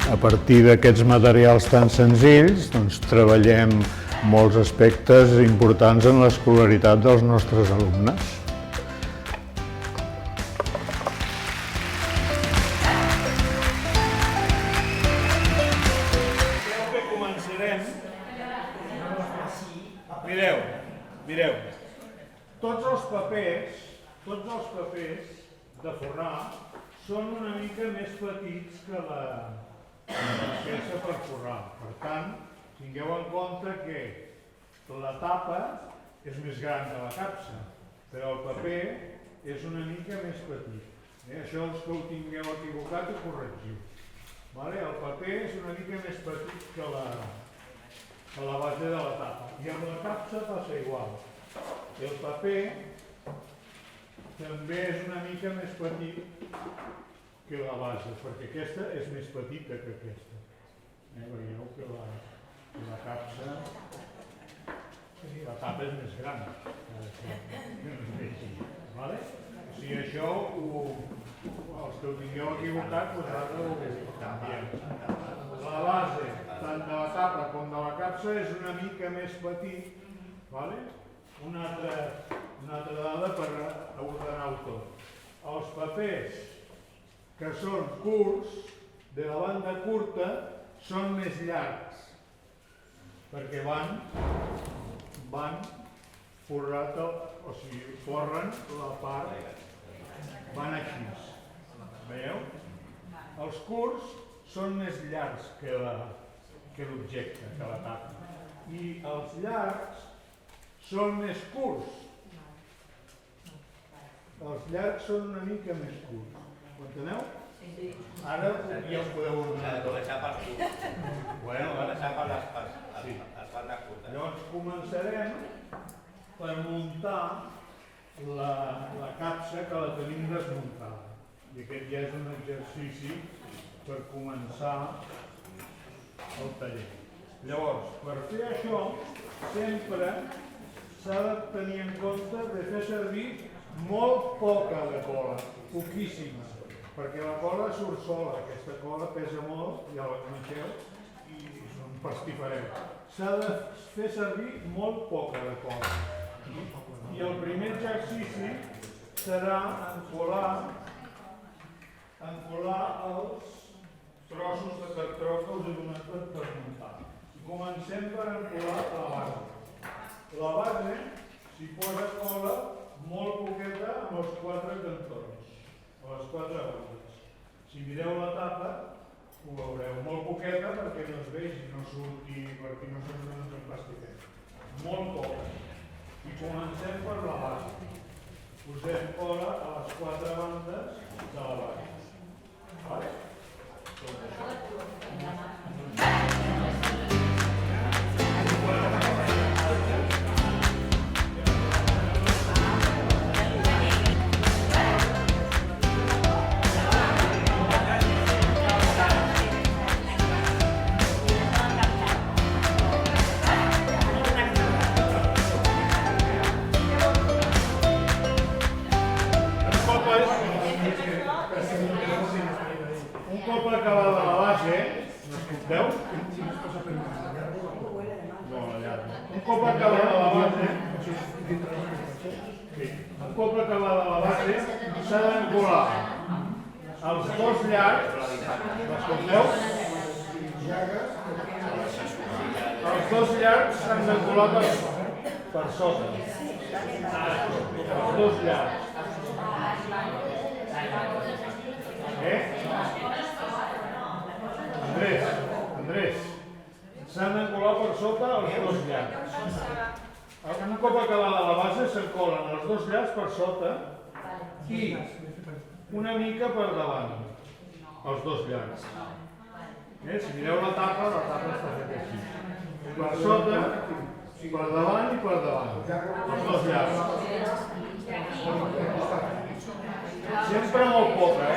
A partir d'aquests materials tan senzills, doncs, treballem molts aspectes importants en l'escolaritat dels nostres alumnes. Creu que començarem? Mireu. Tots els papers de forrar són una mica més petits que la peça per forrar. Per tant, tingueu en compte que la tapa és més gran que la capsa, però el paper és una mica més petit. Això els que ho tingueu equivocat ho corregiu. El paper és una mica més petit que la base de la tapa. I amb la capsa passa igual. El paper també és una mica més petit que la base, perquè aquesta és més petita que aquesta. Veieu que la capsa, la tapa és més gran. O sigui, això, els que ho tingueu equivocat, doncs ara ho canviem. La base, tant de la tapa com de la capsa, és una mica més petit. Una altra dada per ordenar-ho tot. Els papers que són curts, de la banda curta, són més llargs, perquè van forrat, o sigui, forren la part, van així. Veieu? Els curts són més llargs que l'objecte, que la tapa. I els llargs són més curts. Els llargs són una mica més curts. Ho enteneu? Sí. Ara ja us podeu ordenar. La xapa és curta. La xapa les bandes curtes. Llavors començarem per muntar la capsa que la tenim desmuntada. I aquest ja és un exercici per començar el taller. Llavors, per fer això, sempre s'ha de tenir en compte de fer servir molt poca de cola, poquíssima, perquè la cola surt sola, aquesta cola pesa molt, ja la coneixeu, i són pastifareu. S'ha de fer servir molt poca de cola. I el primer exercici serà encolar els trossos de cartró que us he donat per muntar. Comencem per encolar la base. La base s'hi posa cola molt poqueta amb els 4 cantons, a les 4 bandes. Si mireu la tapa, ho veureu molt poqueta perquè no es vegi, no surti, perquè no se'ns empastiquem. Molt poca. I comencem per la base. Posem cola a les 4 bandes de la base. Vale? Tot això. Un cop acabada la base, m'escolteu? No, allà. Un cop acabada la base, s'ha d'encolar els dos llargs, m'escolteu? Els dos llargs s'han d'encolar per sota. Els dos llargs. Andrés, s'han d'encolar per sota els dos llargs. Un cop acabada la base s'encolen els dos llargs per sota i una mica per davant, els dos llargs. Si mireu la tapa està feta així. Per sota, per davant i per davant, els dos llargs. Sempre molt poca,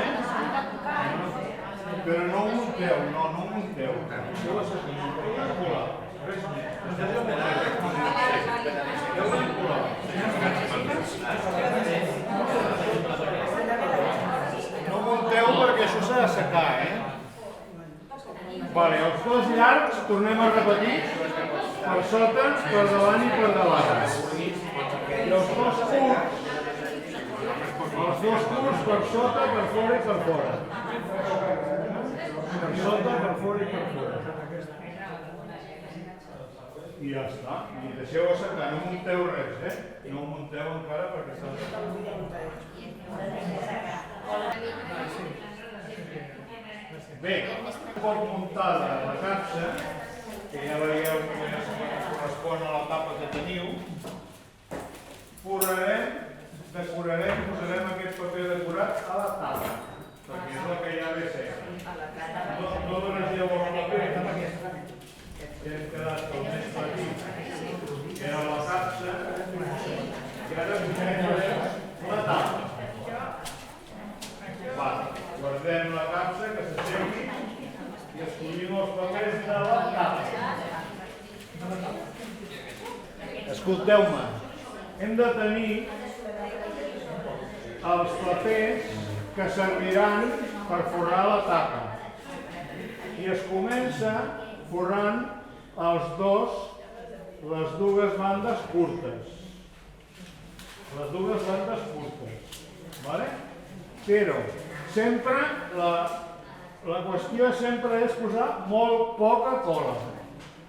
però no ho munteu, no ho munteu. Això va ser heu d'encolar, res més. Heu d'encolar. No munteu perquè això s'ha de secar, Angles llargs, tornem a repetir, per sota, per davant i per davant. I els dos curts per sota, per fora i per fora. Per sota, per fora i per fora. I ja està. I deixeu assecar, no munteu res, No munteu encara perquè s'ha de... Bé, un cop muntada la capsa, que ja veieu que correspon a la tapa que teniu, forrarem, decorarem, posarem aquest paper decorat a la tapa, perquè és el que ja ve sec. No dones llavors el paper, que hem quedat el més petit, que era la capsa, i ara farem la tapa. Guardem la capsa, que s'aixequi, i escollim els papers de la tapa. Escolteu-me, hem de tenir els papers que serviran per forrar la tapa. I es comença forrant les dues bandes curtes. Les dues bandes curtes. Vale? Però sempre la qüestió sempre és posar molt poca cola,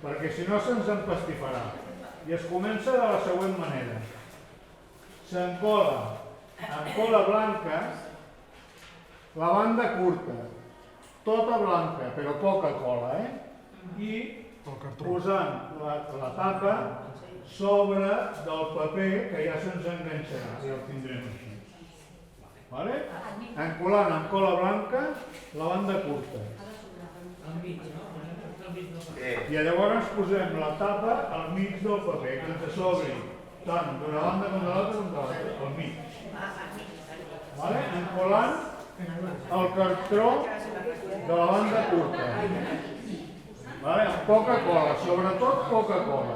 perquè si no se'ns empastifarà. I es comença de la següent manera. S'encola amb cola blanca la banda curta, tota blanca, però poca cola, i posant la tapa sobre del paper que ja se'ns enganxarà, i el tindrem així. Encolant amb cola blanca la banda curta. I llavors posem la tapa al mig del paper, que ens s'obri tant d'una banda com de l'altra com de l'altra, al mig. Encolant el cartró de la banda curta. Amb poca cola, sobretot poca cola.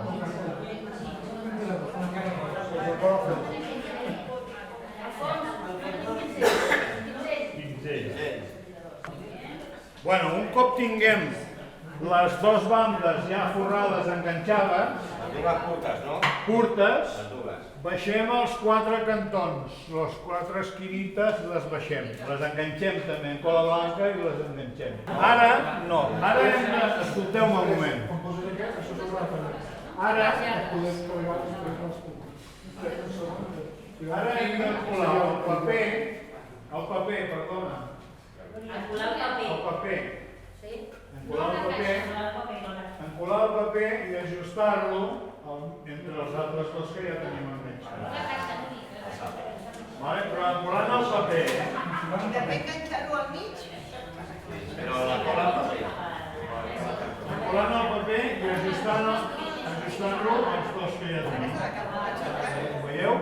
Bueno, un cop tinguem les dues bandes ja forrades, enganxades, curtes, baixem els 4 cantons, les 4 esquinites les baixem, les enganxem també en cola blanca i les enganxem. Ara, no, ara hem de... Escolteu-me un moment. Ara hem d'encolar el paper, perdona. Encolar el paper i ajustar-lo entre els altres dos que ja tenim enganxats. Però encolant el paper... I també enganxar-lo al mig? Però la cola al paper. Encolant el paper i ajustant-lo als dos que ja tenim. Ho veieu?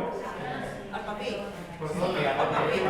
El paper. Perdona, el paper.